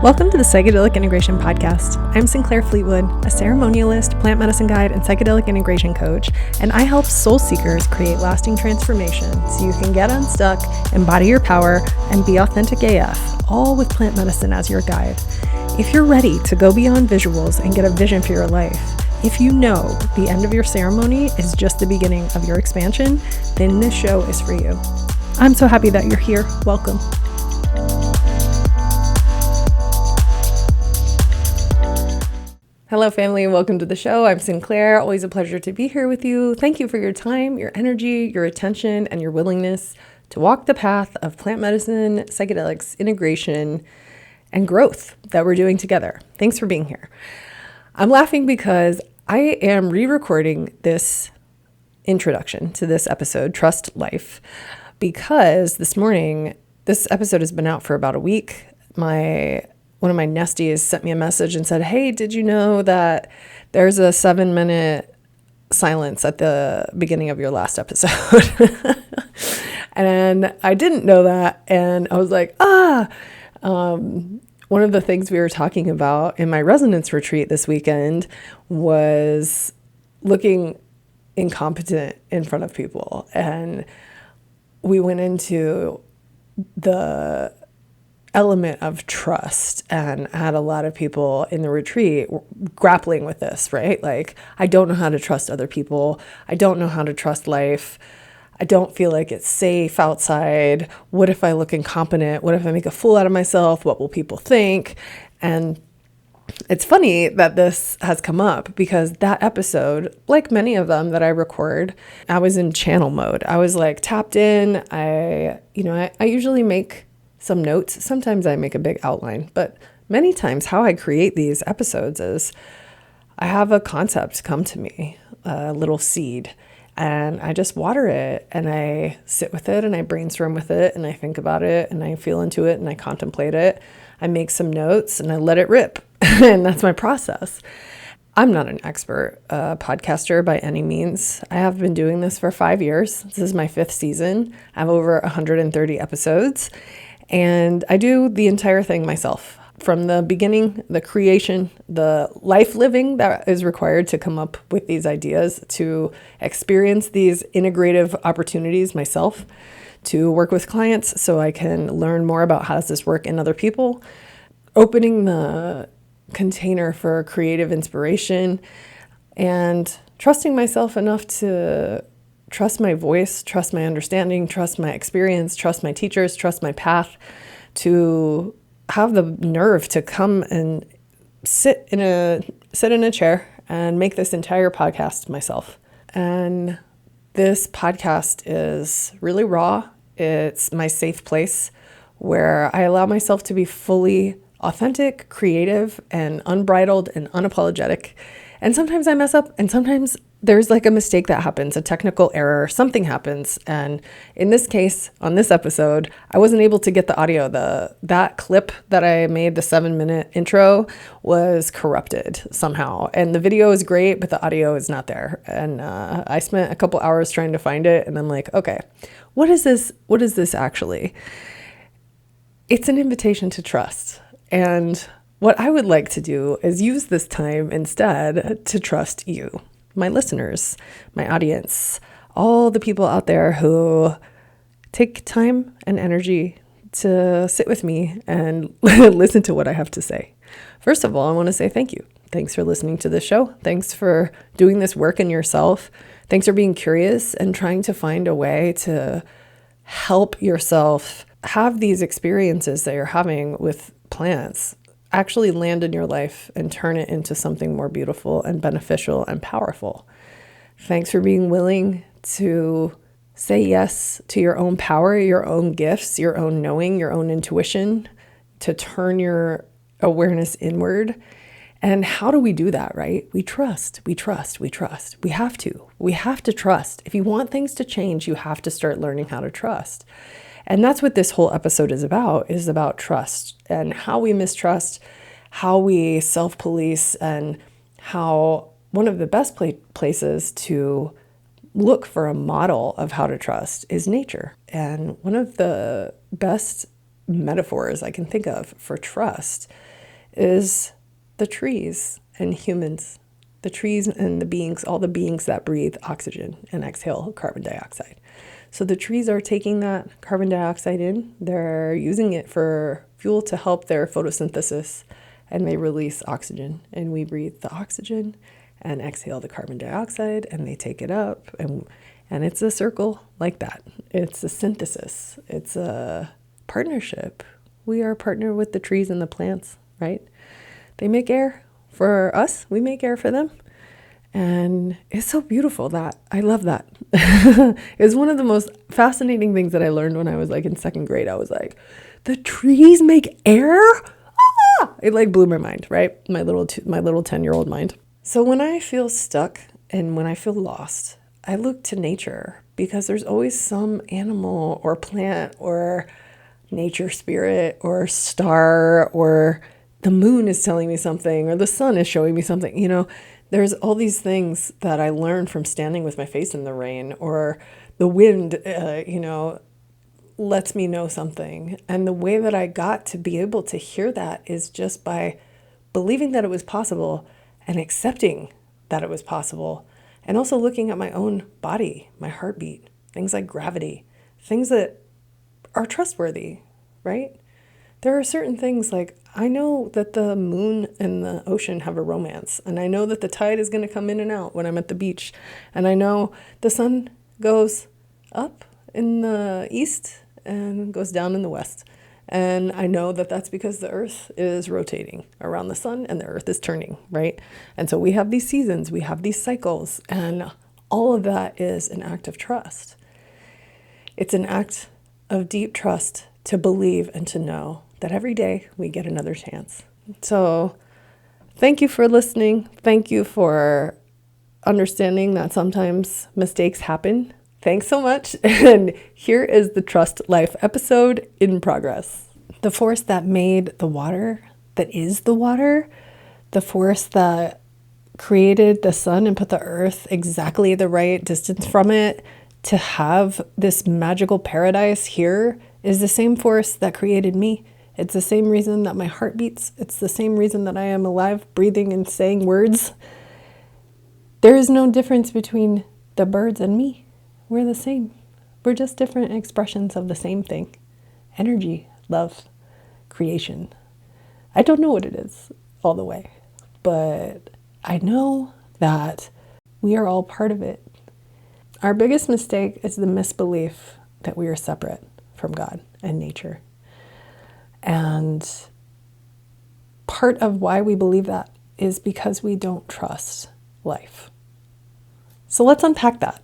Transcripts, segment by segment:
Welcome to the Psychedelic Integration Podcast. I'm Sinclair Fleetwood, a ceremonialist, plant medicine guide, and psychedelic integration coach, and I help soul seekers create lasting transformation so you can get unstuck, embody your power, and be authentic AF, all with plant medicine as your guide. If you're ready to go beyond visuals and get a vision for your life, if you know the end of your ceremony is just the beginning of your expansion, then this show is for you. I'm so happy that you're here. Welcome. Hello, family. Welcome to the show. I'm Sinclair. Always a pleasure to be here with you. Thank you for your time, your energy, your attention, and your willingness to walk the path of plant medicine, psychedelics, integration, and growth that we're doing together. Thanks for being here. I'm laughing because I am re-recording this introduction to this episode, Trust Life, because this morning, this episode has been out for about a week. One of my nesties sent me a message and said, hey, did you know that there's a 7-minute silence at the beginning of your last episode? And I didn't know that. And I was like, one of the things we were talking about in my resonance retreat this weekend was looking incompetent in front of people. And we went into the element of trust and had a lot of people in the retreat grappling with this, right? Like, I don't know how to trust other people. I don't know how to trust life. I don't feel like it's safe outside. What if I look incompetent? What if I make a fool out of myself? What will people think? And it's funny that this has come up because that episode, like many of them that I record, I was in channel mode. I was like tapped in. I usually make some notes. Sometimes I make a big outline, but many times how I create these episodes is I have a concept come to me, a little seed, and I just water it and I sit with it and I brainstorm with it and I think about it and I feel into it and I contemplate it. I make some notes and I let it rip. And that's my process. I'm not an expert podcaster by any means. I have been doing this for 5 years. This is my 5th season. I have over 130 episodes. And I do the entire thing myself, from the beginning, the creation, the life living that is required to come up with these ideas, to experience these integrative opportunities myself, to work with clients so I can learn more about how does this work in other people, opening the container for creative inspiration, and trusting myself enough to trust my voice, trust my understanding, trust my experience, trust my teachers, trust my path, to have the nerve to come and sit in a chair and make this entire podcast myself. And this podcast is really raw. It's my safe place where I allow myself to be fully authentic, creative, and unbridled and unapologetic. And sometimes I mess up, and sometimes there's like a mistake that happens, a technical error, something happens. And in this case, on this episode, I wasn't able to get the audio. That clip that I made, the 7-minute intro, was corrupted somehow. And the video is great, but the audio is not there. And I spent a couple hours trying to find it. And I'm like, okay, what is this? What is this actually? It's an invitation to trust. And what I would like to do is use this time instead to trust you, my listeners, my audience, all the people out there who take time and energy to sit with me and listen to what I have to say. First of all, I want to say thank you. Thanks for listening to this show. Thanks for doing this work in yourself. Thanks for being curious and trying to find a way to help yourself have these experiences that you're having with plants actually land in your life and turn it into something more beautiful and beneficial and powerful. Thanks for being willing to say yes to your own power, your own gifts, your own knowing, your own intuition, to turn your awareness inward. And how do we do that, right? We trust. We have to trust. If you want things to change, you have to start learning how to trust. And that's what this whole episode is about trust and how we mistrust, how we self-police, and how one of the best places to look for a model of how to trust is nature. And one of the best metaphors I can think of for trust is the trees and humans. The trees and the beings, all the beings that breathe oxygen and exhale carbon dioxide. So the trees are taking that carbon dioxide in, they're using it for fuel to help their photosynthesis, and they release oxygen. And we breathe the oxygen and exhale the carbon dioxide, and they take it up. And it's a circle like that. It's a synthesis. It's a partnership. We are a partner with the trees and the plants, right? They make air for us. We make air for them. And it's so beautiful that I love that. It's one of the most fascinating things that I learned when I was like in second grade. I was like, the trees make air? Ah! It like blew my mind, right? My little 10-year-old mind. So when I feel stuck and when I feel lost, I look to nature because there's always some animal or plant or nature spirit or star, or the moon is telling me something, or the sun is showing me something. You know, there's all these things that I learned from standing with my face in the rain, or the wind, lets me know something. And the way that I got to be able to hear that is just by believing that it was possible and accepting that it was possible. And also looking at my own body, my heartbeat, things like gravity, things that are trustworthy, right? There are certain things like, I know that the moon and the ocean have a romance, and I know that the tide is going to come in and out when I'm at the beach, and I know the sun goes up in the east and goes down in the west, and I know that that's because the earth is rotating around the sun and the earth is turning, right? And so we have these seasons, we have these cycles, and all of that is an act of trust. It's an act of deep trust to believe and to know that every day we get another chance. So thank you for listening. Thank you for understanding that sometimes mistakes happen. Thanks so much. And here is the Trust Life episode in progress. The force that made the water, that is the water, the force that created the sun and put the earth exactly the right distance from it to have this magical paradise here, is the same force that created me. It's the same reason that my heart beats. It's the same reason that I am alive, breathing and saying words. There is no difference between the birds and me. We're the same. We're just different expressions of the same thing. Energy, love, creation. I don't know what it is all the way, but I know that we are all part of it. Our biggest mistake is the misbelief that we are separate from God and nature. And part of why we believe that is because we don't trust life. So let's unpack that.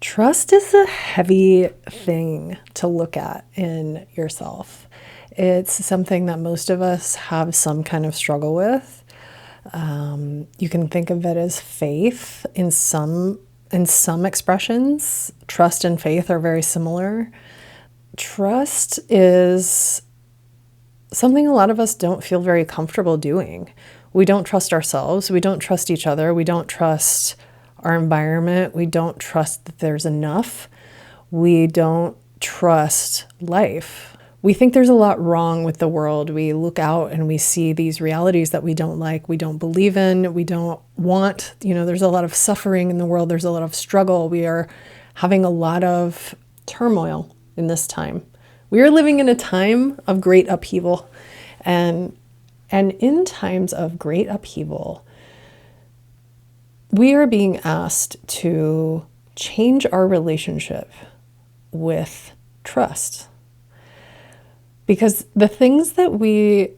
Trust is a heavy thing to look at in yourself. It's something that most of us have some kind of struggle with. You can think of it as faith in some expressions. Trust and faith are very similar. Trust is something a lot of us don't feel very comfortable doing. We don't trust ourselves. We don't trust each other. We don't trust our environment. We don't trust that there's enough. We don't trust life. We think there's a lot wrong with the world. We look out and we see these realities that we don't like, we don't believe in, we don't want. There's a lot of suffering in the world. There's a lot of struggle. We are having a lot of turmoil in this time. We are living in a time of great upheaval. And in times of great upheaval, we are being asked to change our relationship with trust. Because the things that we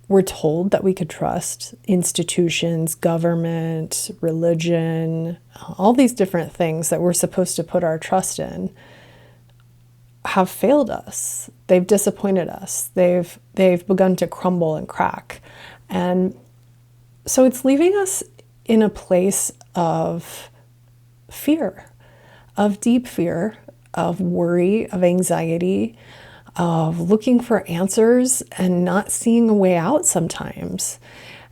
were told that we could trust, institutions, government, religion, all these different things that we're supposed to put our trust in, have failed us. They've disappointed us. They've begun to crumble and crack. And so it's leaving us in a place of fear, of deep fear, of worry, of anxiety, of looking for answers and not seeing a way out sometimes.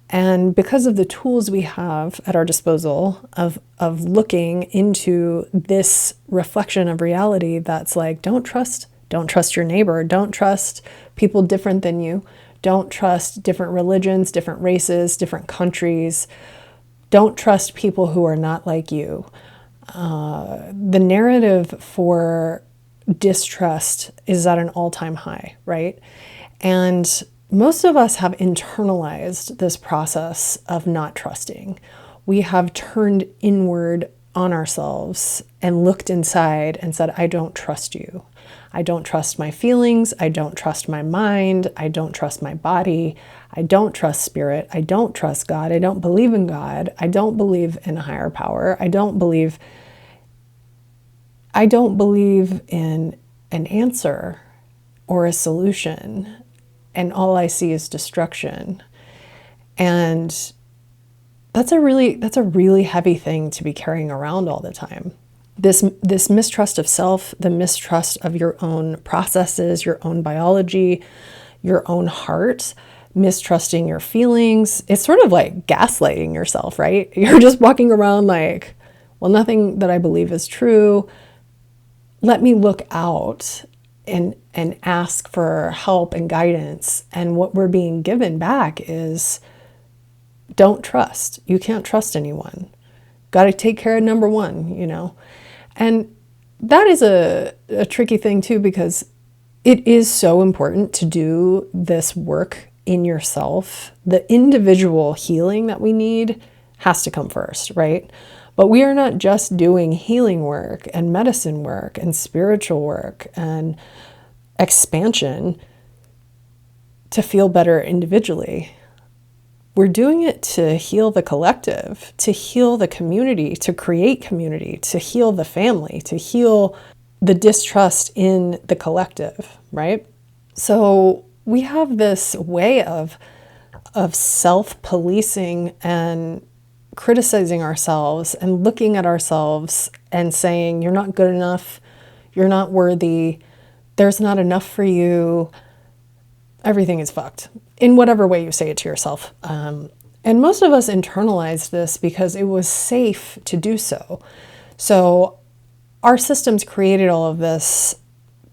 And because of the tools we have at our disposal of looking into this reflection of reality that's like, don't trust Don't trust your neighbor. Don't trust people different than you. Don't trust different religions, different races, different countries. Don't trust people who are not like you. The narrative for distrust is at an all-time high, right? And most of us have internalized this process of not trusting. We have turned inward on ourselves and looked inside and said, I don't trust you. I don't trust my feelings. I don't trust my mind. I don't trust my body. I don't trust spirit. I don't trust God. I don't believe in God. I don't believe in a higher power. I don't believe in an answer or a solution. And all I see is destruction. And that's a really heavy thing to be carrying around all the time. This mistrust of self, the mistrust of your own processes, your own biology, your own heart, mistrusting your feelings. It's sort of like gaslighting yourself, right? You're just walking around like, well, nothing that I believe is true. Let me look out and ask for help and guidance. And what we're being given back is, don't trust. You can't trust anyone. Got to take care of number one, you know. And that is a tricky thing too, because it is so important to do this work in yourself. The individual healing that we need has to come first, right? But we are not just doing healing work and medicine work and spiritual work and expansion to feel better individually. We're doing it to heal the collective, to heal the community, to create community, to heal the family, to heal the distrust in the collective, right? So we have this way of self-policing and criticizing ourselves and looking at ourselves and saying, you're not good enough, you're not worthy, there's not enough for you, everything is fucked, in whatever way you say it to yourself. And most of us internalized this because it was safe to do so. So our systems created all of this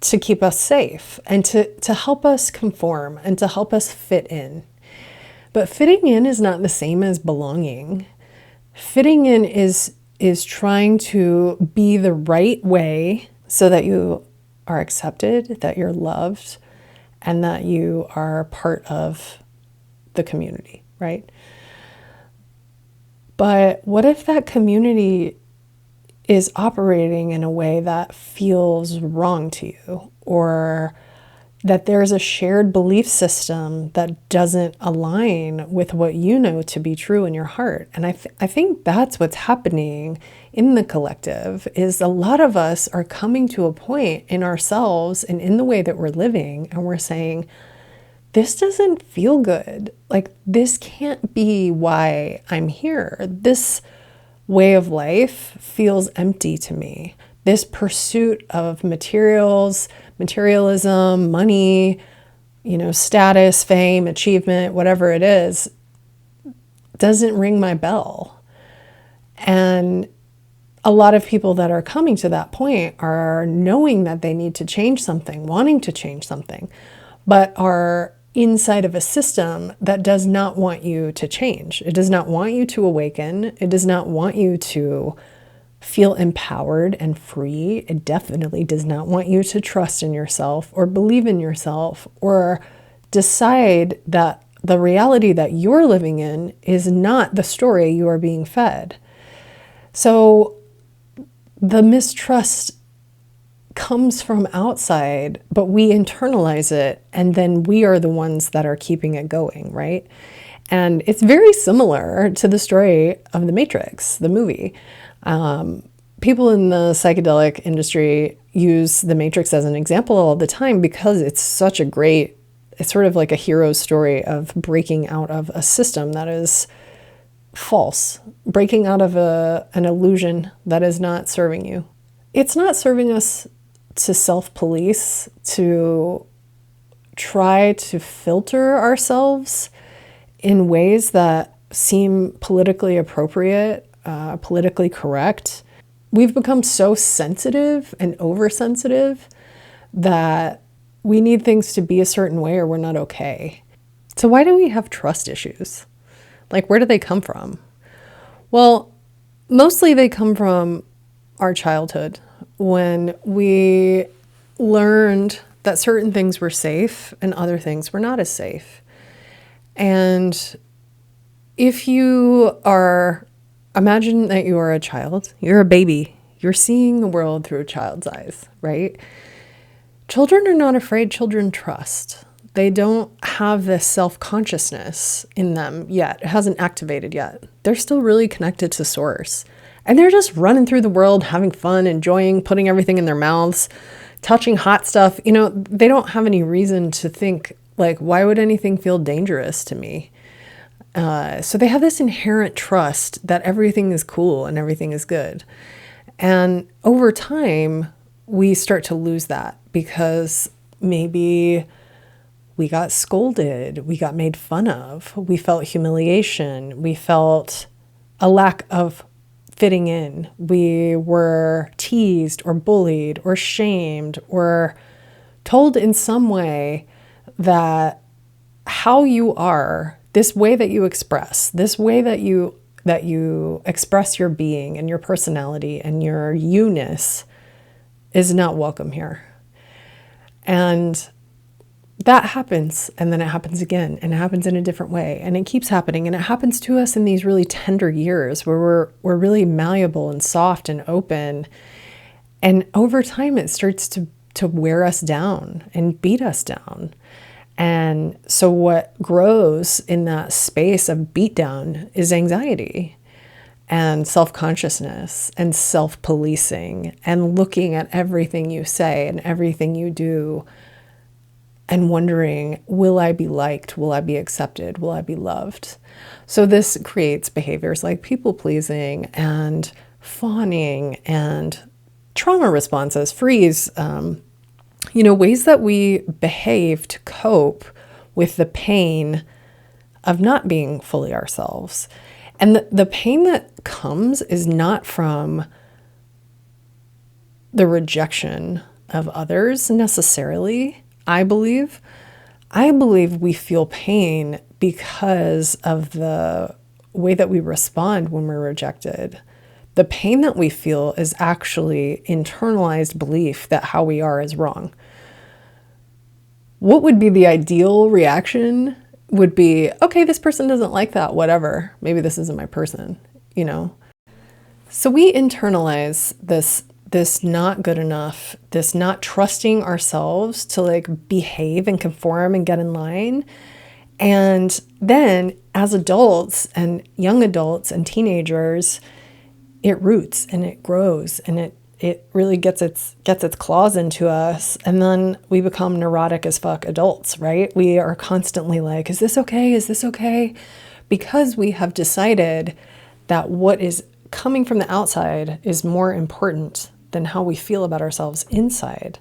to keep us safe and to help us conform and to help us fit in. But fitting in is not the same as belonging. Fitting in is trying to be the right way so that you are accepted, that you're loved, and that you are part of the community, right? But what if that community is operating in a way that feels wrong to you, or that there's a shared belief system that doesn't align with what you know to be true in your heart? And I think that's what's happening in the collective, is a lot of us are coming to a point in ourselves and in the way that we're living, and we're saying, this doesn't feel good. Like, this can't be why I'm here. This way of life feels empty to me. This pursuit of materials, materialism, money, status, fame, achievement, whatever it is, doesn't ring my bell. And a lot of people that are coming to that point are knowing that they need to change something, wanting to change something, but are inside of a system that does not want you to change. It does not want you to awaken. It does not want you to feel empowered and free. It definitely does not want you to trust in yourself or believe in yourself or decide that the reality that you're living in is not the story you are being fed. So the mistrust comes from outside, but we internalize it, and then we are the ones that are keeping it going, right? And it's very similar to the story of The Matrix, the movie. People in the psychedelic industry use The Matrix as an example all the time because it's such a great, it's sort of like a hero's story of breaking out of a system that is false, breaking out of an illusion that is not serving you. It's not serving us to self-police, to try to filter ourselves in ways that seem politically appropriate, politically correct. We've become so sensitive and oversensitive that we need things to be a certain way or we're not okay. So why do we have trust issues? Like, where do they come from? Well, mostly they come from our childhood, when we learned that certain things were safe and other things were not as safe. And if you are, imagine that you are a child, you're a baby, you're seeing the world through a child's eyes, right? Children are not afraid, children trust. They don't have this self-consciousness in them yet. It hasn't activated yet. They're still really connected to source. And they're just running through the world, having fun, enjoying, putting everything in their mouths, touching hot stuff. You know, they don't have any reason to think, like, why would anything feel dangerous to me? So they have this inherent trust that everything is cool and everything is good. And over time, we start to lose that because maybe we got scolded, we got made fun of, we felt humiliation, we felt a lack of fitting in, we were teased or bullied or shamed or told in some way that how you are, this way that you express, this way that you express your being and your personality and your you-ness is not welcome here. And that happens, and then it happens again, and it happens in a different way, and it keeps happening, and it happens to us in these really tender years where we're really malleable and soft and open, and over time it starts to wear us down and beat us down. And so what grows in that space of beatdown is anxiety and self-consciousness and self-policing and looking at everything you say and everything you do and wondering, will I be liked? Will I be accepted? Will I be loved? So this creates behaviors like people pleasing and fawning and trauma responses, freeze, ways that we behave to cope with the pain of not being fully ourselves. And the pain that comes is not from the rejection of others necessarily. I believe we feel pain because of the way that we respond when we're rejected. The pain that we feel is actually internalized belief that how we are is wrong. What would be the ideal reaction would be, okay, this person doesn't like that, whatever. Maybe this isn't my person, So we internalize this not good enough, this not trusting ourselves to behave and conform and get in line. And then as adults and young adults and teenagers, it roots and it grows and it really gets its claws into us. And then we become neurotic as fuck adults, right? We are constantly like, is this okay? Is this okay? Because we have decided that what is coming from the outside is more important than how we feel about ourselves inside.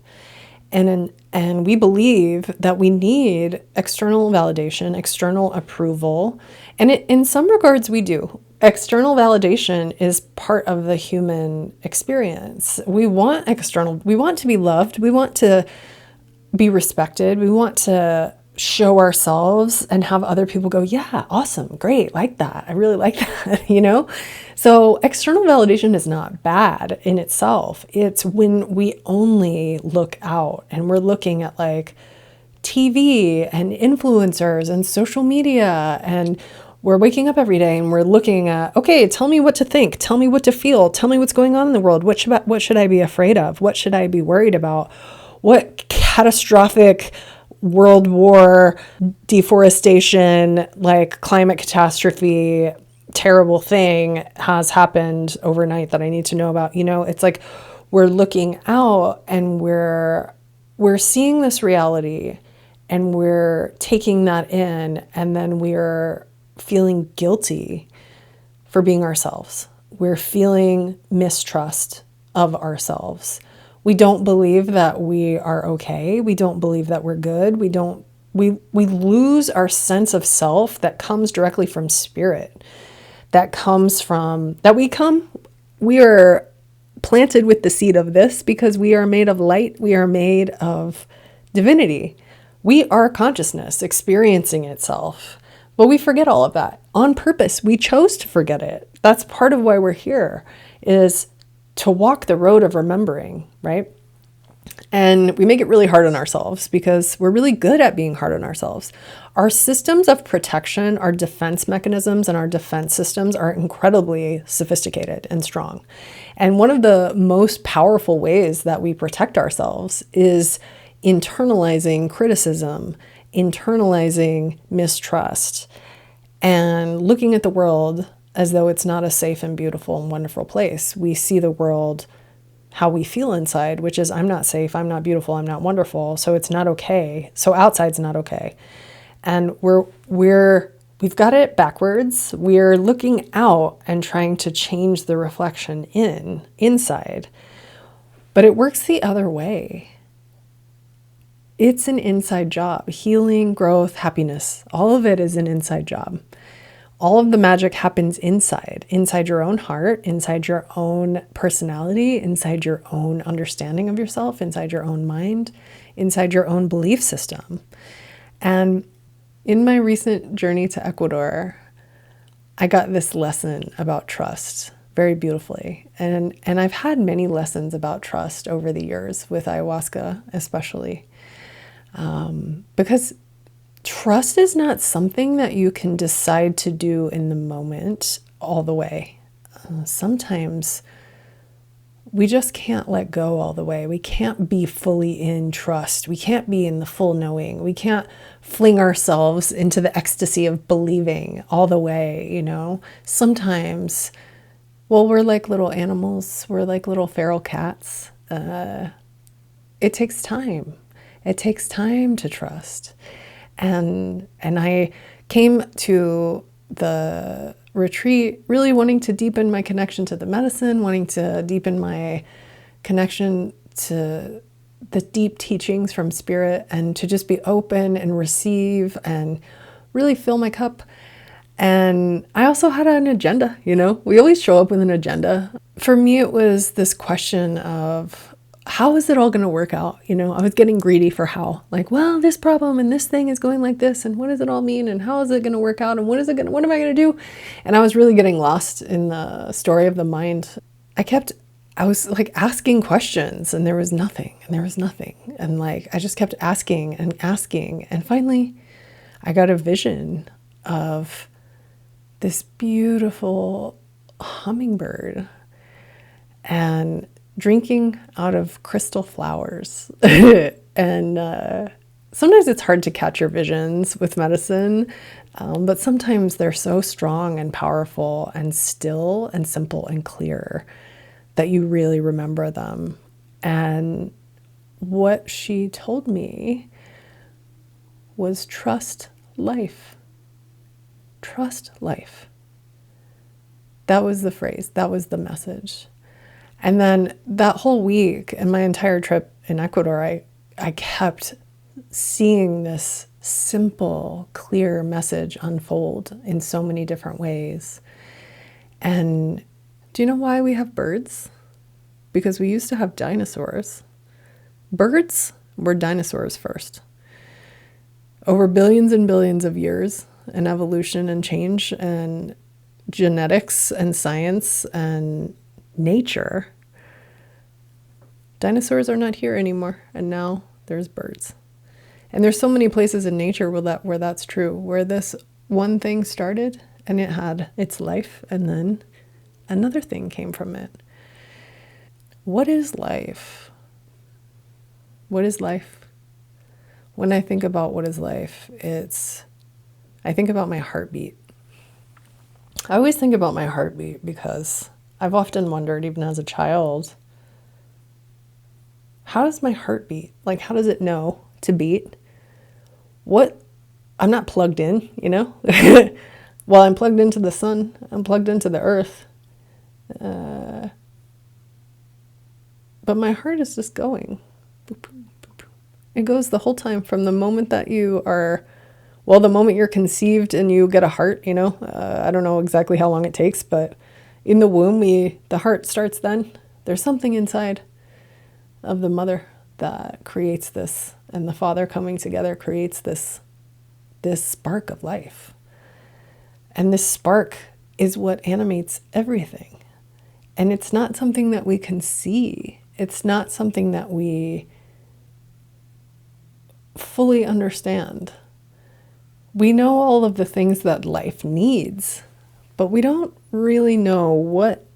And we believe that we need external validation, external approval. And in some regards, we do. External validation is part of the human experience. We want to be loved. We want to be respected. We want to show ourselves and have other people go, yeah, awesome, great, like that. I really like that, So external validation is not bad in itself. It's when we only look out and we're looking at TV and influencers and social media, and we're waking up every day and we're looking at, okay, tell me what to think, tell me what to feel, tell me what's going on in the world. What should I be afraid of? What should I be worried about? What catastrophic world war, deforestation, climate catastrophe, terrible thing has happened overnight that I need to know about? It's like we're looking out and we're seeing this reality and we're taking that in, and then we're feeling guilty for being ourselves. We're feeling mistrust of ourselves. We don't believe that we are okay. We don't believe that we're good. We lose our sense of self that comes directly from spirit. We are planted with the seed of this because we are made of light. We are made of divinity. We are consciousness experiencing itself. But we forget all of that on purpose. We chose to forget it. That's part of why we're here, is to walk the road of remembering, right? And we make it really hard on ourselves because we're really good at being hard on ourselves. Our systems of protection, our defense mechanisms, and our defense systems are incredibly sophisticated and strong. And one of the most powerful ways that we protect ourselves is internalizing criticism, internalizing mistrust, and looking at the world as though it's not a safe and beautiful and wonderful place. We see the world how we feel inside, which is, I'm not safe, I'm not beautiful, I'm not wonderful, so it's not okay. So outside's not okay. And we've got it backwards. We're looking out and trying to change the reflection inside. But it works the other way. It's an inside job. Healing, growth, happiness, all of it is an inside job. All of the magic happens inside your own heart, inside your own personality, inside your own understanding of yourself, inside your own mind, inside your own belief system. And in my recent journey to Ecuador, I got this lesson about trust very beautifully. And I've had many lessons about trust over the years with ayahuasca, especially. Because trust is not something that you can decide to do in the moment all the way. Sometimes we just can't let go all the way. We can't be fully in trust. We can't be in the full knowing. We can't fling ourselves into the ecstasy of believing all the way, you know? Sometimes, well, we're like little animals. We're like little feral cats. It takes time. It takes time to trust. And I came to the retreat really wanting to deepen my connection to the medicine, wanting to deepen my connection to the deep teachings from spirit, and to just be open and receive and really fill my cup. And I also had an agenda, you know, we always show up with an agenda. For me, it was this question of, how is it all going to work out? You know, I was getting greedy for how, like, well, this problem and this thing is going like this, and what does it all mean, and how is it going to work out, and what am I going to do? And I was really getting lost in the story of the mind. I was like asking questions, and there was nothing, and like I just kept asking, and finally I got a vision of this beautiful hummingbird and drinking out of crystal flowers. And sometimes it's hard to catch your visions with medicine, but sometimes they're so strong and powerful and still and simple and clear that you really remember them. And what she told me was, trust life. Trust life. That was the phrase. That was the message. And then that whole week and my entire trip in Ecuador, I kept seeing this simple, clear message unfold in so many different ways. And do you know why we have birds? Because we used to have dinosaurs. Birds were dinosaurs first. Over billions and billions of years, and evolution and change and genetics and science and nature, dinosaurs are not here anymore, and now there's birds. And there's so many places in nature where that's true, where this one thing started and it had its life, and then another thing came from it. What is life? What is life? When I think about what is life, I think about my heartbeat. I always think about my heartbeat because I've often wondered, even as a child, how does my heart beat? Like, how does it know to beat? I'm not plugged in, you know? Well, I'm plugged into the sun, I'm plugged into the earth. But my heart is just going. It goes the whole time from the moment that the moment you're conceived and you get a heart, you know? I don't know exactly how long it takes, but in the womb, the heart starts then. There's something inside of the mother that creates this, and the father coming together creates this spark of life. And this spark is what animates everything. And it's not something that we can see. It's not something that we fully understand. We know all of the things that life needs, but we don't really know what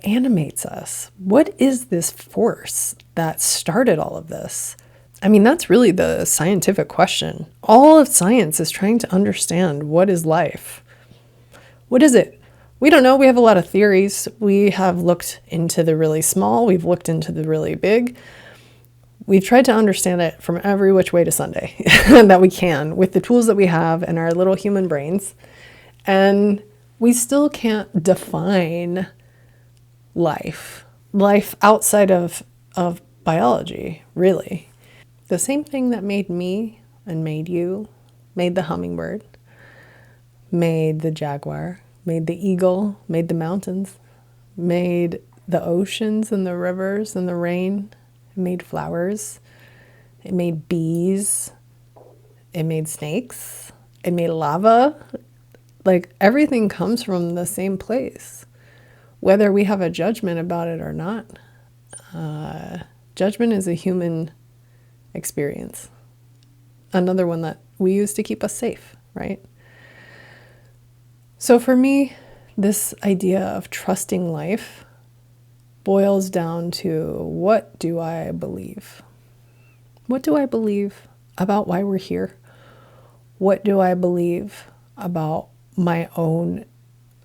animates us. What is this force that started all of this? I mean, that's really the scientific question. All of science is trying to understand, what is life? What is it? We don't know. We have a lot of theories. We have looked into the really small. We've looked into the really big. We've tried to understand it from every which way to Sunday that we can with the tools that we have in our little human brains. And we still can't define life outside of biology, really. The same thing that made me and made you, made the hummingbird, made the jaguar, made the eagle, made the mountains, made the oceans and the rivers and the rain. It made flowers. It made bees. It made snakes. It made lava. Like, everything comes from the same place, whether we have a judgment about it or not. Judgment is a human experience. Another one that we use to keep us safe, right? So for me, this idea of trusting life boils down to, what do I believe? What do I believe about why we're here? What do I believe about my own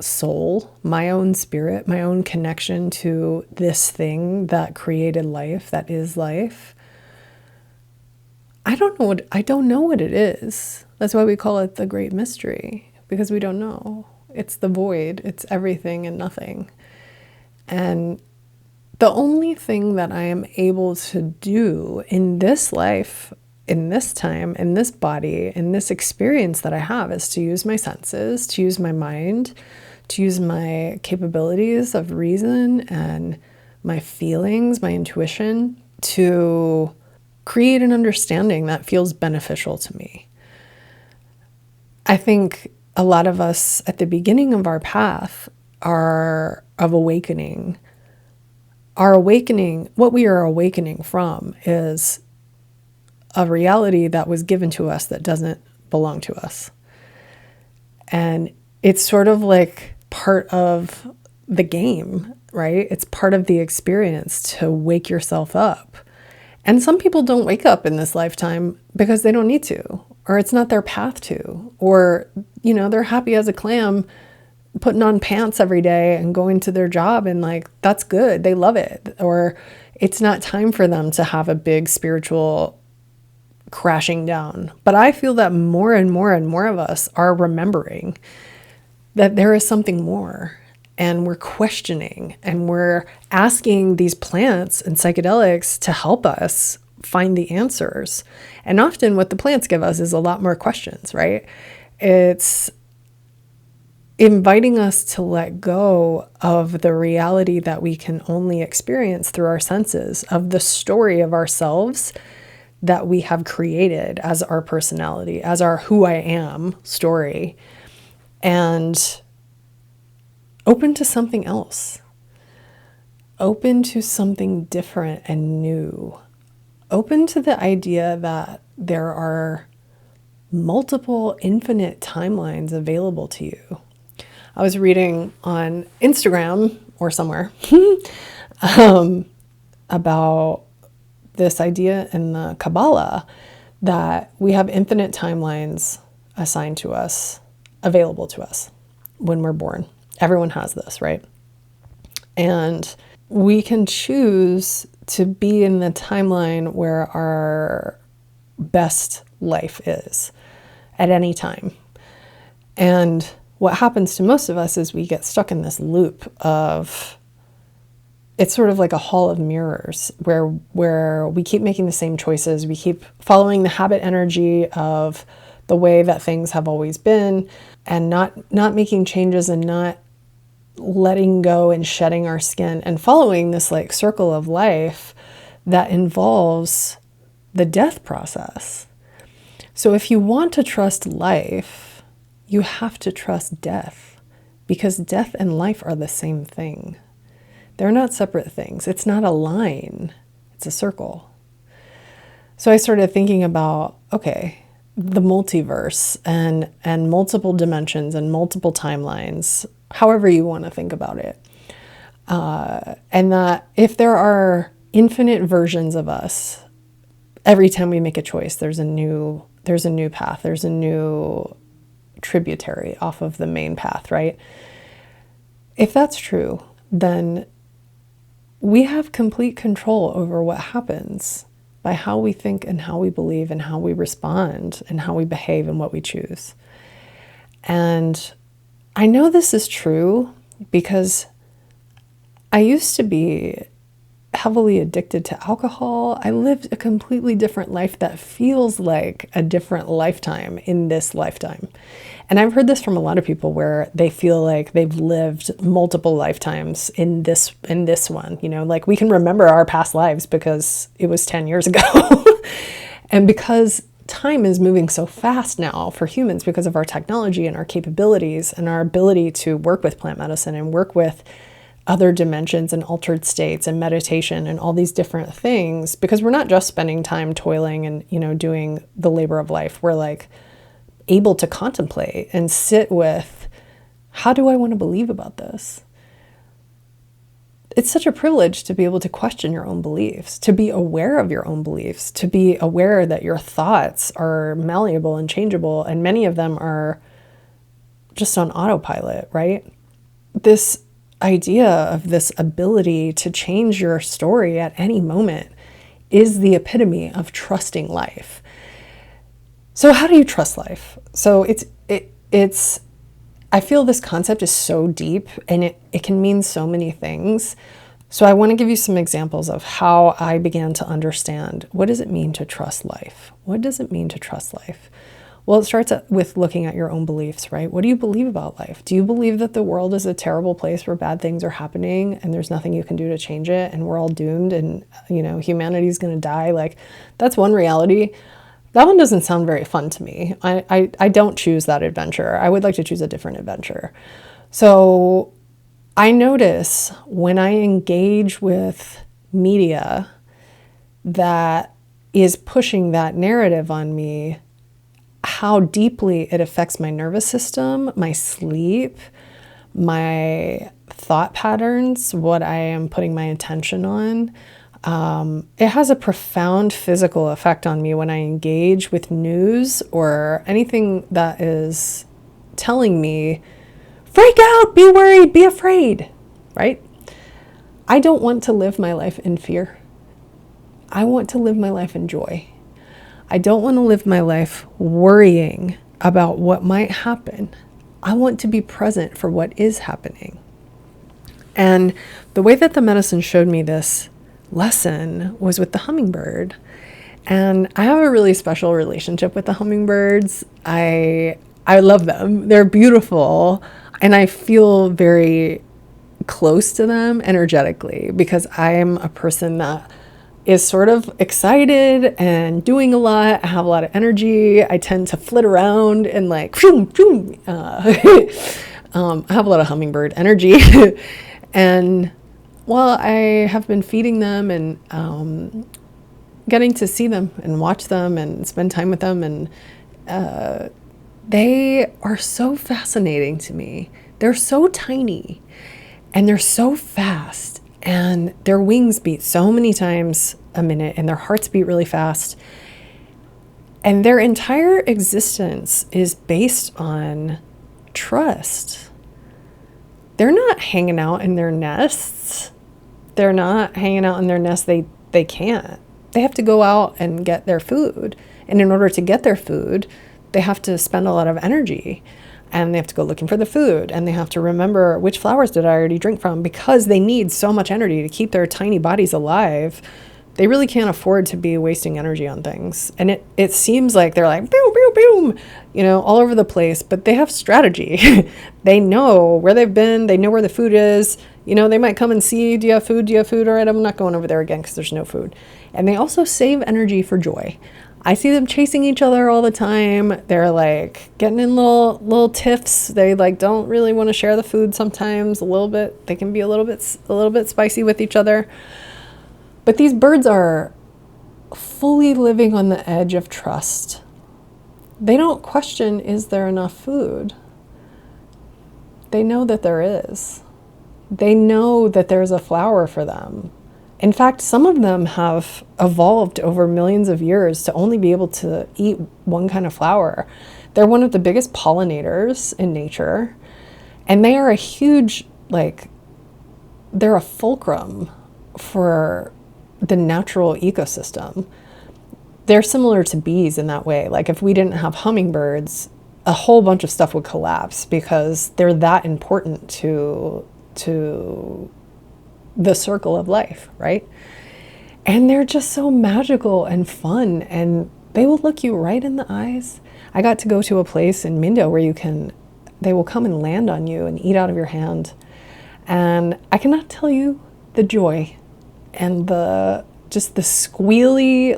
soul, my own spirit, my own connection to this thing that created life, that is life? I don't know what it is. That's why we call it the great mystery, because we don't know. It's the void. It's everything and nothing. And the only thing that I am able to do in this life, in this time, in this body, in this experience that I have, is to use my senses, to use my mind, to use my capabilities of reason and my feelings, my intuition, to create an understanding that feels beneficial to me. I think a lot of us at the beginning of our path of awakening, what we are awakening from is a reality that was given to us that doesn't belong to us. And it's sort of like part of the game, right? It's part of the experience to wake yourself up. And some people don't wake up in this lifetime because they don't need to, or it's not their path to, or, they're happy as a clam putting on pants every day and going to their job, and like, that's good. They love it. Or it's not time for them to have a big spiritual crashing down. But I feel that more and more and more of us are remembering that there is something more, and we're questioning, and we're asking these plants and psychedelics to help us find the answers. And often what the plants give us is a lot more questions, right? It's inviting us to let go of the reality that we can only experience through our senses, of the story of ourselves that we have created as our personality, as our who I am story, and open to something else, open to something different and new, open to the idea that there are multiple infinite timelines available to you. I was reading on Instagram or somewhere about this idea in the Kabbalah that we have infinite timelines assigned to us, available to us when we're born. Everyone has this, right? And we can choose to be in the timeline where our best life is at any time. And what happens to most of us is we get stuck in this loop of, it's sort of like a hall of mirrors where we keep making the same choices. We keep following the habit energy of the way that things have always been, and not making changes, and not letting go and shedding our skin and following this like circle of life that involves the death process. So if you want to trust life, you have to trust death, because death and life are the same thing. They're not separate things. It's not a line, it's a circle. So I started thinking about, okay, the multiverse and multiple dimensions and multiple timelines, however you want to think about it. And that if there are infinite versions of us, every time we make a choice, there's a new path, there's a new tributary off of the main path, right? If that's true, then we have complete control over what happens by how we think and how we believe and how we respond and how we behave and what we choose. And I know this is true because I used to be heavily addicted to alcohol. I lived a completely different life that feels like a different lifetime in this lifetime. And I've heard this from a lot of people where they feel like they've lived multiple lifetimes in this one, you know, like we can remember our past lives because it was 10 years ago. And because time is moving so fast now for humans because of our technology and our capabilities and our ability to work with plant medicine and work with other dimensions and altered states and meditation and all these different things, because we're not just spending time toiling and, you know, doing the labor of life. We're like able to contemplate and sit with, how do I want to believe about this? It's such a privilege to be able to question your own beliefs, to be aware of your own beliefs, to be aware that your thoughts are malleable and changeable, and many of them are just on autopilot, right? This idea of this ability to change your story at any moment is the epitome of trusting life. So how do you trust life? So it's I feel this concept is so deep and it can mean so many things. So I want to give you some examples of how I began to understand, what does it mean to trust life? What does it mean to trust life? Well, it starts with looking at your own beliefs, right? What do you believe about life? Do you believe that the world is a terrible place where bad things are happening and there's nothing you can do to change it and we're all doomed and, you know, humanity's going to die? Like, that's one reality. That one doesn't sound very fun to me. I don't choose that adventure. I would like to choose a different adventure. So I notice when I engage with media that is pushing that narrative on me, how deeply it affects my nervous system, my sleep, my thought patterns, what I am putting my attention on. It has a profound physical effect on me when I engage with news or anything that is telling me, freak out, be worried, be afraid, right? I don't want to live my life in fear. I want to live my life in joy. I don't want to live my life worrying about what might happen. I want to be present for what is happening. And the way that the medicine showed me this lesson was with the hummingbird. And I have a really special relationship with the hummingbirds. I love them. They're beautiful. And I feel very close to them energetically because I'm a person that is sort of excited and doing a lot. I have a lot of energy. I tend to flit around and like, I have a lot of hummingbird energy. And while I have been feeding them and getting to see them and watch them and spend time with them, and they are so fascinating to me. They're so tiny and they're so fast. And their wings beat so many times a minute and their hearts beat really fast. And their entire existence is based on trust. They're not hanging out in their nests. They're not hanging out in their nests. They can't. They have to go out and get their food. And in order to get their food, they have to spend a lot of energy. And they have to go looking for the food, and they have to remember which flowers did I already drink from, because they need so much energy to keep their tiny bodies alive They really can't afford to be wasting energy on things. And it seems like they're like, boom, boom, boom, all over the place, but they have strategy. They know where they've been. They know where the food is. They might come and see, do you have food? Do you have food? All right, I'm not going over there again because there's no food. And they also save energy for joy. I see them chasing each other all the time. They're like getting in little tiffs. They like don't really want to share the food sometimes a little bit. They can be a little bit spicy with each other. But these birds are fully living on the edge of trust. They don't question, is there enough food? They know that there is. They know that there's a flower for them. In fact, some of them have evolved over millions of years to only be able to eat one kind of flower. They're one of the biggest pollinators in nature. And they are a huge, they're a fulcrum for the natural ecosystem. They're similar to bees in that way. Like if we didn't have hummingbirds, a whole bunch of stuff would collapse because they're that important to the circle of life, right? And they're just so magical and fun, and they will look you right in the eyes. I got to go to a place in Mindo where they will come and land on you and eat out of your hand. And I cannot tell you the joy and the squealy,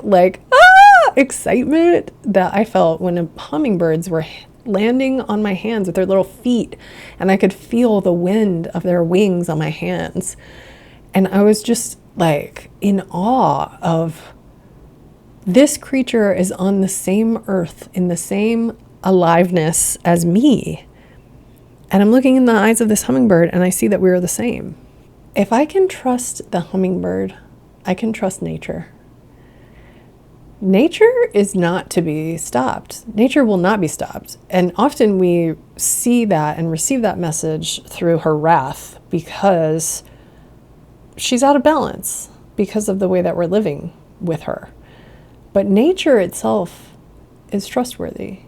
excitement that I felt when hummingbirds were landing on my hands with their little feet, and I could feel the wind of their wings on my hands. And I was just in awe of this creature is on the same earth, in the same aliveness as me. And I'm looking in the eyes of this hummingbird and I see that we are the same. If I can trust the hummingbird, I can trust nature. Nature is not to be stopped. Nature will not be stopped. And often we see that and receive that message through her wrath because she's out of balance because of the way that we're living with her. But nature itself is trustworthy.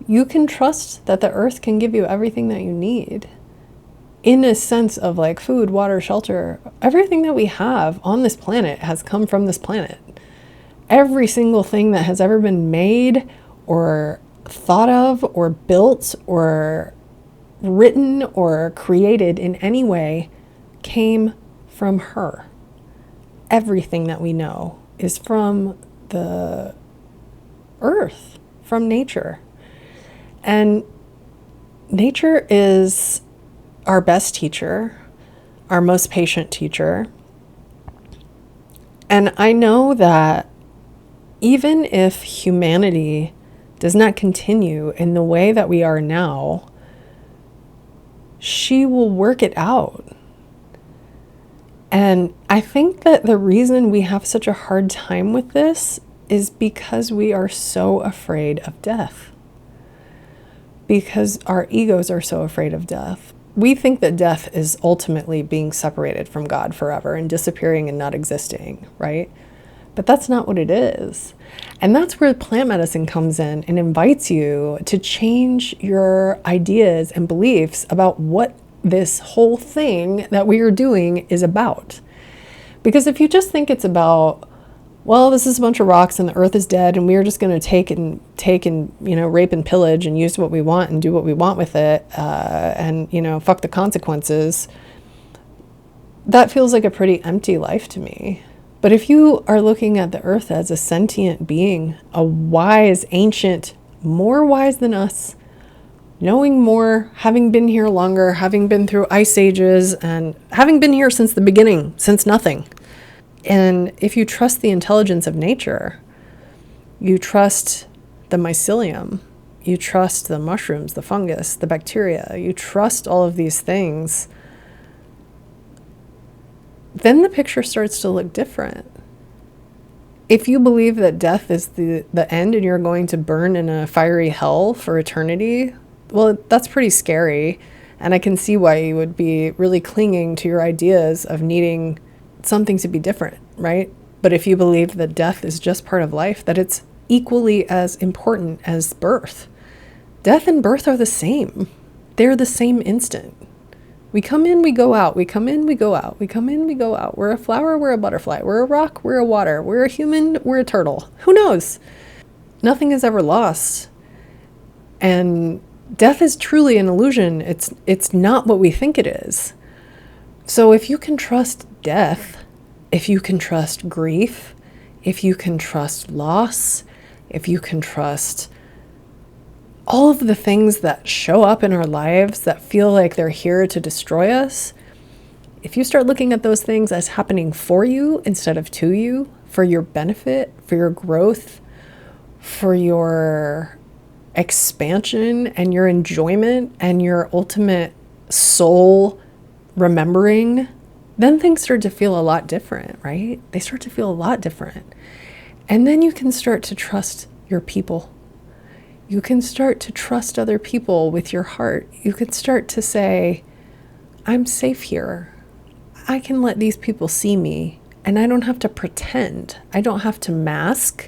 You can trust that the earth can give you everything that you need. In a sense of food, water, shelter, everything that we have on this planet has come from this planet. Every single thing that has ever been made or thought of or built or written or created in any way came from her. Everything that we know is from the earth, from nature. And nature is our best teacher, our most patient teacher. And I know that even if humanity does not continue in the way that we are now, she will work it out. And I think that the reason we have such a hard time with this is because we are so afraid of death. Because our egos are so afraid of death. We think that death is ultimately being separated from God forever and disappearing and not existing, right? But that's not what it is. And that's where plant medicine comes in and invites you to change your ideas and beliefs about what this whole thing that we are doing is about. Because if you just think it's about, well, this is a bunch of rocks and the earth is dead and we're just going to take and rape and pillage and use what we want and do what we want with it, and fuck the consequences, that feels like a pretty empty life to me. But if you are looking at the earth as a sentient being, a wise, ancient, more wise than us, knowing more, having been here longer, having been through ice ages, and having been here since the beginning, since nothing. And if you trust the intelligence of nature, you trust the mycelium, you trust the mushrooms, the fungus, the bacteria, you trust all of these things, then the picture starts to look different. If you believe that death is the end and you're going to burn in a fiery hell for eternity, well, that's pretty scary. And I can see why you would be really clinging to your ideas of needing something to be different, right? But if you believe that death is just part of life, that it's equally as important as birth. Death and birth are the same. They're the same instant. We come in, we go out. We come in, we go out. We come in, we go out. We're a flower, we're a butterfly. We're a rock, we're a water. We're a human, we're a turtle. Who knows? Nothing is ever lost. And death is truly an illusion. It's not what we think it is. So if you can trust death, if you can trust grief, if you can trust loss, if you can trust all of the things that show up in our lives that feel like they're here to destroy us, if you start looking at those things as happening for you instead of to you, for your benefit, for your growth, for your expansion and your enjoyment and your ultimate soul remembering, then things start to feel a lot different, right? They start to feel a lot different. And then you can start to trust your people. You can start to trust other people with your heart. You can start to say, I'm safe here. I can let these people see me, and I don't have to pretend. I don't have to mask.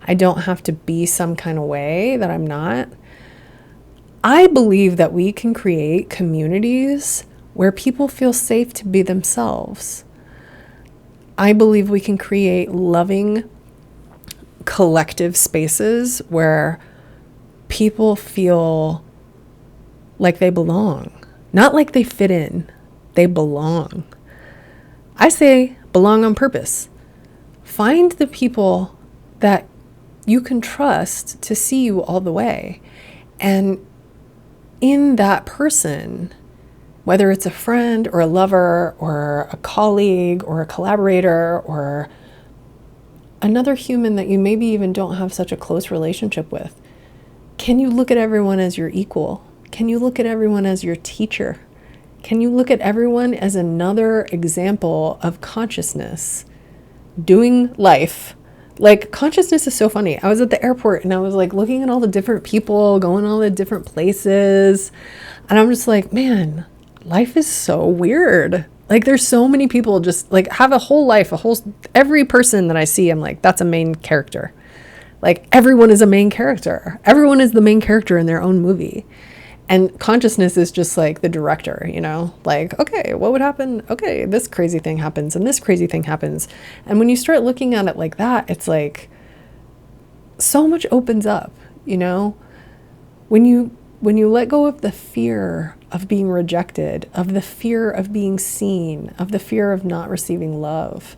I don't have to be some kind of way that I'm not. I believe that we can create communities where people feel safe to be themselves. I believe we can create loving, collective spaces where people feel like they belong, not like they fit in. They belong. I say belong on purpose. Find the people that you can trust to see you all the way. And in that person, whether it's a friend or a lover or a colleague or a collaborator or another human that you maybe even don't have such a close relationship with, can you look at everyone as your equal? Can you look at everyone as your teacher? Can you look at everyone as another example of consciousness doing life? Like, consciousness is so funny. I was at the airport and I was like looking at all the different people going all the different places. And I'm just like, man, life is so weird. Like, there's so many people just like have a whole life, every person that I see, I'm like, that's a main character. Like, everyone is a main character. Everyone is the main character in their own movie. And consciousness is just like the director, you know, like, okay, what would happen? Okay, this crazy thing happens and this crazy thing happens. And when you start looking at it like that, it's like so much opens up, you know, when you let go of the fear of being rejected, of the fear of being seen, of the fear of not receiving love.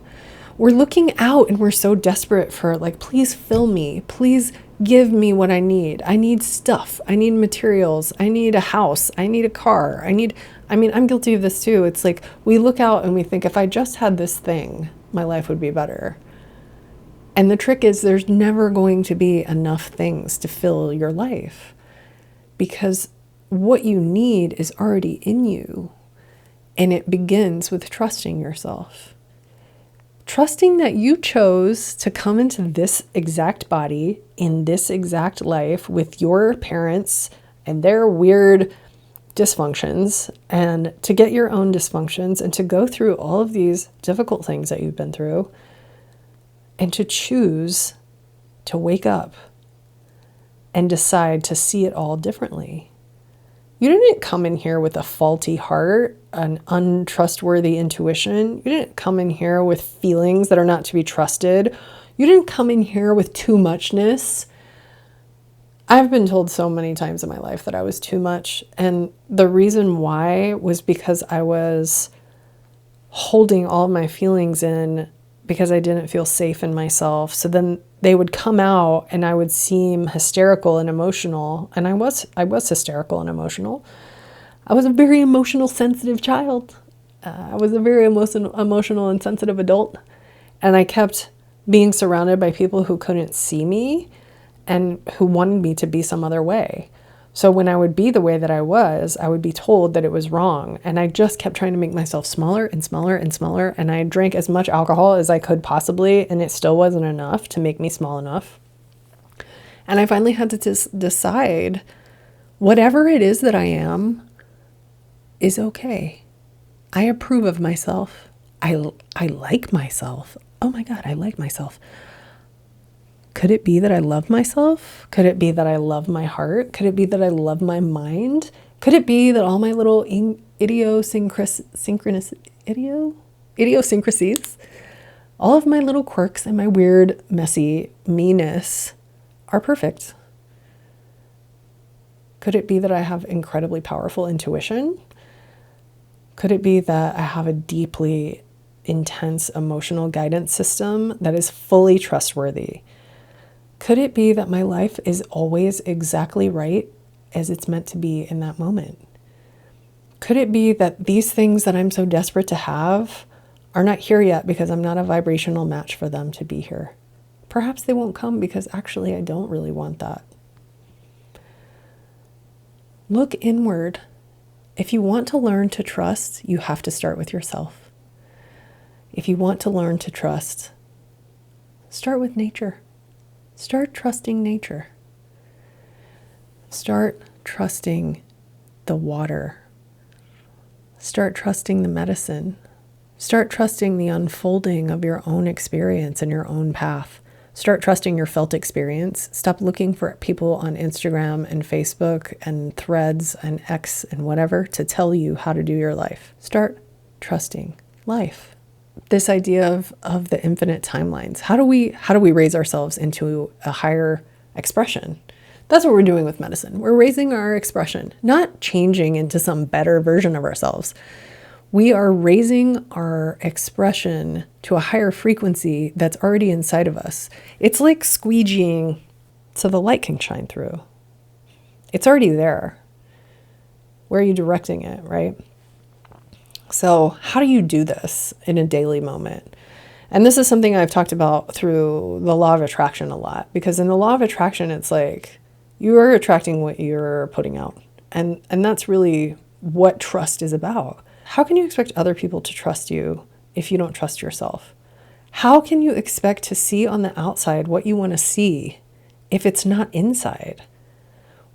We're looking out and we're so desperate for, like, please fill me, please give me what I need. I need stuff. I need materials. I need a house. I need a car. I'm guilty of this too. It's like we look out and we think, if I just had this thing, my life would be better. And the trick is there's never going to be enough things to fill your life, because what you need is already in you. And it begins with trusting yourself. Trusting that you chose to come into this exact body in this exact life with your parents and their weird dysfunctions, and to get your own dysfunctions and to go through all of these difficult things that you've been through, and to choose to wake up and decide to see it all differently. You didn't come in here with a faulty heart, an untrustworthy intuition. You didn't come in here with feelings that are not to be trusted. You didn't come in here with too muchness. I've been told so many times in my life that I was too much. And the reason why was because I was holding all my feelings in because I didn't feel safe in myself. So then they would come out and I would seem hysterical and emotional. And I was hysterical and emotional. I was a very emotional, sensitive child. I was a very emotional and sensitive adult. And I kept being surrounded by people who couldn't see me and who wanted me to be some other way. So when I would be the way that I would be told that it was wrong. And I just kept trying to make myself smaller and smaller and smaller. And I drank as much alcohol as I could possibly, and it still wasn't enough to make me small enough. And I finally had to decide, whatever it is that I am is okay. I approve of myself. I like myself. Oh my God, I like myself. Could it be that I love myself? Could it be that I love my heart? Could it be that I love my mind? Could it be that all my little idiosyncrasies, all of my little quirks and my weird, messy meanness are perfect? Could it be that I have incredibly powerful intuition? Could it be that I have a deeply intense emotional guidance system that is fully trustworthy? Could it be that my life is always exactly right as it's meant to be in that moment? Could it be that these things that I'm so desperate to have are not here yet because I'm not a vibrational match for them to be here? Perhaps they won't come because actually I don't really want that. Look inward. If you want to learn to trust, you have to start with yourself. If you want to learn to trust, start with nature. Start trusting nature. Start trusting the water. Start trusting the medicine. Start trusting the unfolding of your own experience and your own path. Start trusting your felt experience. Stop looking for people on Instagram and Facebook and Threads and X and whatever to tell you how to do your life. Start trusting life. This idea of the infinite timelines. How do we raise ourselves into a higher expression? That's what we're doing with medicine. We're raising our expression, not changing into some better version of ourselves. We are raising our expression to a higher frequency that's already inside of us. It's like squeegeeing so the light can shine through. It's already there. Where are you directing it, right? So how do you do this in a daily moment? And this is something I've talked about through the law of attraction a lot, because in the law of attraction, it's like you are attracting what you're putting out. And that's really what trust is about. How can you expect other people to trust you if you don't trust yourself? How can you expect to see on the outside what you want to see if it's not inside?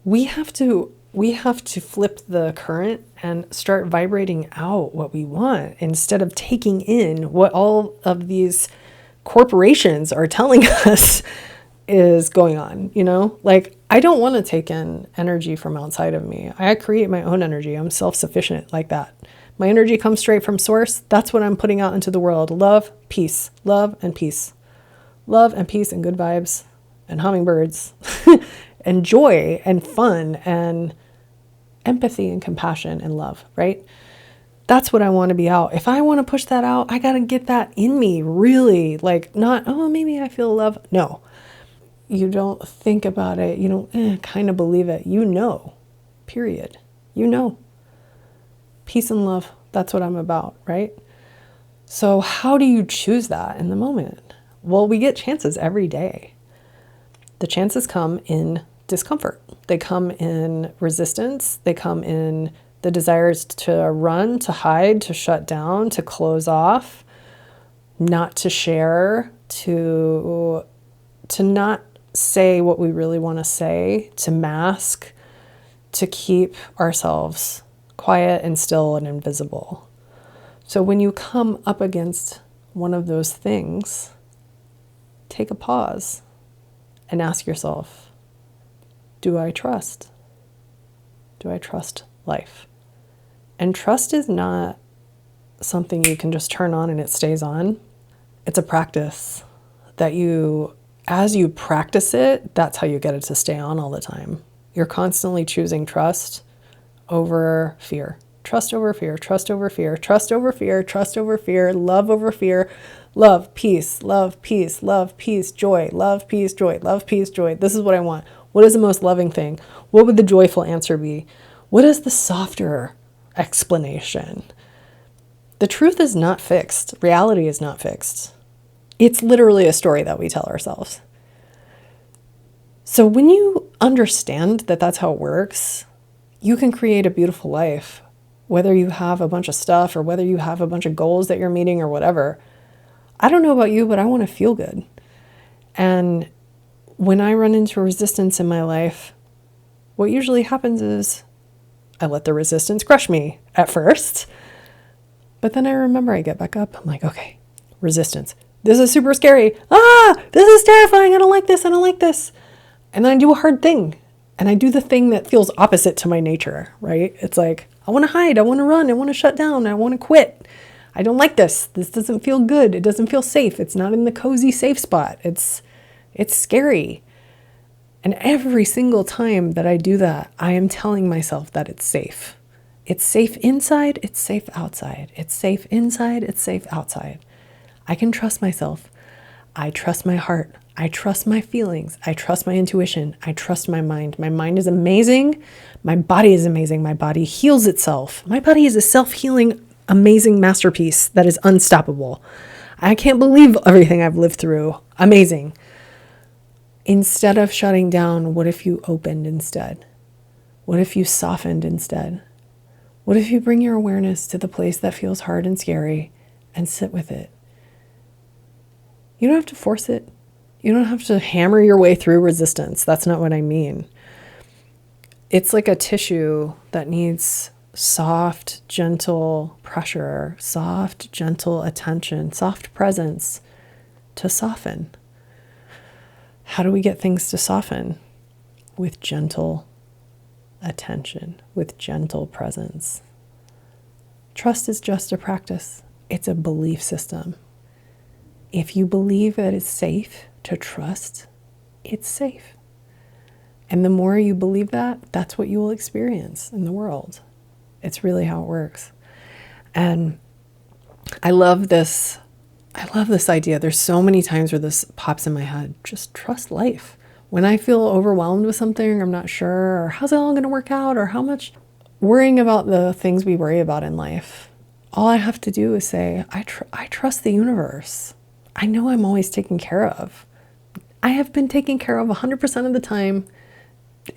We have to flip the current and start vibrating out what we want instead of taking in what all of these corporations are telling us is going on, Like, I don't want to take in energy from outside of me. I create my own energy. I'm self-sufficient like that. My energy comes straight from source. That's what I'm putting out into the world. Love, peace, love and peace. Love and peace and good vibes and hummingbirds and joy and fun and empathy and compassion and love, right? That's what I want to be out. If I want to push that out, I got to get that in me, really. Like, not, oh, maybe I feel love. No. You don't think about it. You don't kind of believe it. Period. Peace and love. That's what I'm about, right? So how do you choose that in the moment? Well, we get chances every day. The chances come in discomfort. They come in resistance. They come in the desires to run, to hide, to shut down, to close off, not to share, to not say what we really want to say, to mask, to keep ourselves quiet and still and invisible. So when you come up against one of those things, take a pause and ask yourself, do I trust? Do I trust life? And trust is not something you can just turn on and it stays on. It's a practice that as you practice it, that's how you get it to stay on all the time. You're constantly choosing trust over fear. Trust over fear, trust over fear, trust over fear, trust over fear, love over fear, love, peace, love, peace, love, peace, joy, love, peace, joy, love, peace, joy. This is what I want. What is the most loving thing? What would the joyful answer be? What is the softer explanation? The truth is not fixed. Reality is not fixed. It's literally a story that we tell ourselves. So when you understand that that's how it works, you can create a beautiful life, whether you have a bunch of stuff or whether you have a bunch of goals that you're meeting or whatever. I don't know about you, but I want to feel good. And when I run into resistance in my life, what usually happens is I let the resistance crush me at first, but then I remember I get back up. I'm like, okay, resistance. This is super scary. This is terrifying. I don't like this. I don't like this. And then I do a hard thing. And I do the thing that feels opposite to my nature, right? It's like, I want to hide, I want to run, I want to shut down, I want to quit. I don't like this. This doesn't feel good. It doesn't feel safe. It's not in the cozy safe spot. It's scary. And every single time that I do that, I am telling myself that it's safe. It's safe inside, it's safe outside. It's safe inside, it's safe outside. I can trust myself. I trust my heart. I trust my feelings. I trust my intuition. I trust my mind. My mind is amazing. My body is amazing. My body heals itself. My body is a self-healing, amazing masterpiece that is unstoppable. I can't believe everything I've lived through. Amazing. Instead of shutting down, what if you opened instead? What if you softened instead? What if you bring your awareness to the place that feels hard and scary and sit with it? You don't have to force it. You don't have to hammer your way through resistance. That's not what I mean. It's like a tissue that needs soft, gentle pressure, soft, gentle attention, soft presence to soften. How do we get things to soften? With gentle attention, with gentle presence. Trust is just a practice. It's a belief system. If you believe that it's safe to trust, it's safe. And the more you believe that, that's what you will experience in the world. It's really how it works. And I love this idea. There's so many times where this pops in my head. Just trust life. When I feel overwhelmed with something, I'm not sure, or how's it all going to work out, or how much worrying about the things we worry about in life, all I have to do is say, I trust the universe. I know I'm always taken care of. I have been taken care of 100% of the time.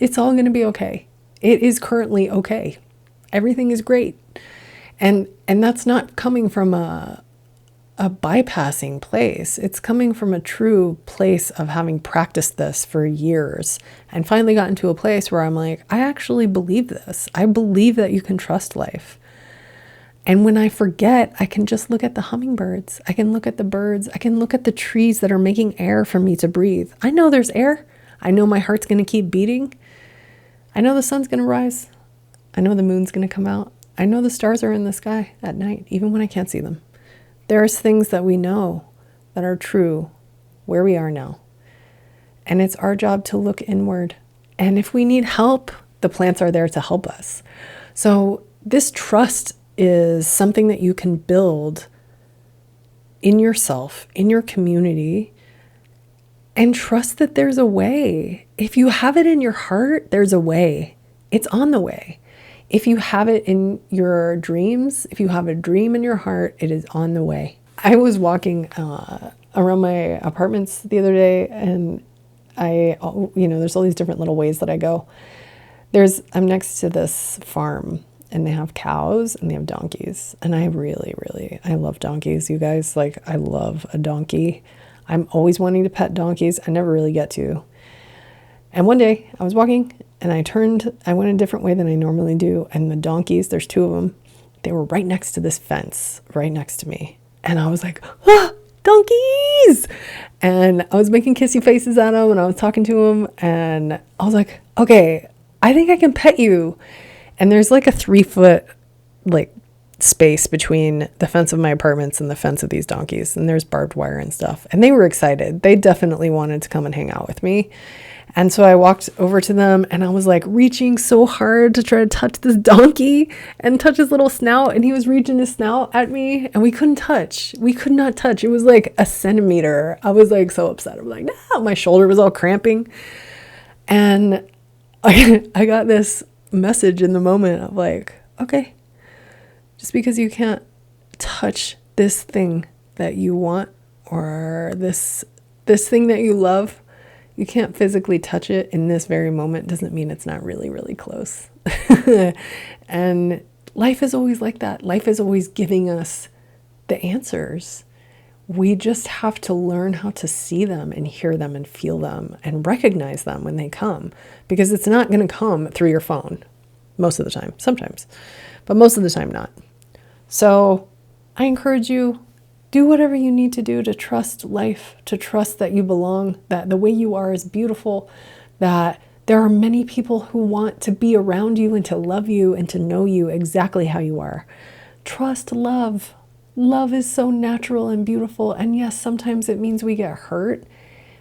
It's all going to be okay. It is currently okay. Everything is great. And that's not coming from a bypassing place. It's coming from a true place of having practiced this for years and finally gotten to a place where I'm like, I actually believe this. I believe that you can trust life. And when I forget, I can just look at the hummingbirds. I can look at the birds. I can look at the trees that are making air for me to breathe. I know there's air. I know my heart's going to keep beating. I know the sun's going to rise. I know the moon's going to come out. I know the stars are in the sky at night, even when I can't see them. There's things that we know that are true where we are now. And it's our job to look inward. And if we need help, the plants are there to help us. So this trust is something that you can build in yourself, in your community, and trust that there's a way. If you have it in your heart, there's a way. It's on the way. If you have it in your dreams, if you have a dream in your heart, it is on the way. I was walking around my apartments the other day, and there's all these different little ways that I go. I'm next to this farm, and they have cows and they have donkeys. And I love donkeys, you guys. Like, I love a donkey. I'm always wanting to pet donkeys. I never really get to. And one day I was walking and I went a different way than I normally do. And the donkeys, there's two of them, they were right next to this fence, right next to me. And I was like, ah, donkeys! And I was making kissy faces at them and I was talking to them. And I was like, okay, I think I can pet you. And there's like a 3-foot space between the fence of my apartments and the fence of these donkeys. And there's barbed wire and stuff. And they were excited. They definitely wanted to come and hang out with me. And so I walked over to them and I was like reaching so hard to try to touch this donkey and touch his little snout. And he was reaching his snout at me and we couldn't touch. We could not touch. It was like a centimeter. I was like so upset. I was like, no, my shoulder was all cramping. And I got this message in the moment of like, okay, just because you can't touch this thing that you want or this thing that you love, you can't physically touch it in this very moment doesn't mean it's not really, really close. And life is always like that. Life is always giving us the answers. We just have to learn how to see them and hear them and feel them and recognize them when they come, because it's not going to come through your phone most of the time, sometimes, but most of the time not. So I encourage you, do whatever you need to do to trust life, to trust that you belong, that the way you are is beautiful, that There are many people who want to be around you and to love you and to know you exactly how you are. Trust love. Love is so natural and beautiful. And yes, sometimes it means we get hurt,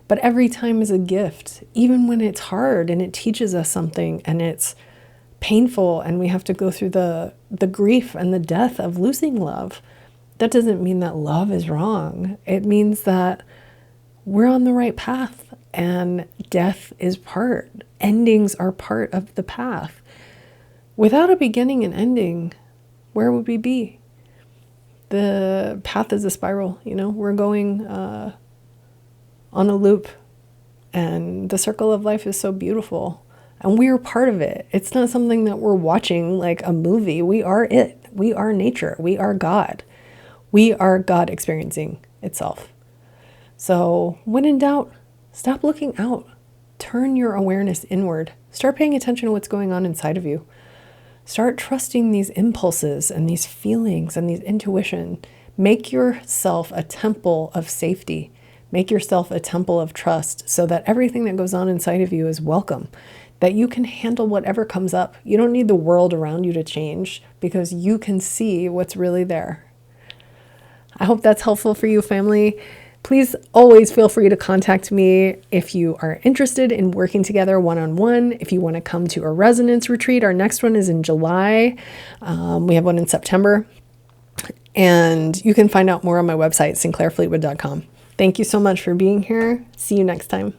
but every time is a gift, even when it's hard and it teaches us something and it's painful and we have to go through the grief and the death of losing love. That doesn't mean that love is wrong. It means that we're on the right path, and death is endings are part of the path. Without a beginning and ending, where would we be? The path is a spiral, we're going on a loop, and the circle of life is so beautiful, and we're part of it. It's not something that we're watching like a movie. We are it. We are nature. We are God. We are God experiencing itself. So when in doubt, stop looking out. Turn your awareness inward. Start paying attention to what's going on inside of you. Start trusting these impulses and these feelings and these intuition. Make yourself a temple of safety. Make yourself a temple of trust so that everything that goes on inside of you is welcome, that you can handle whatever comes up. You don't need the world around you to change because you can see what's really there. I hope that's helpful for you, family. Please always feel free to contact me if you are interested in working together one-on-one. If you want to come to a resonance retreat, our next one is in July. We have one in September. And you can find out more on my website, sinclairfleetwood.com. Thank you so much for being here. See you next time.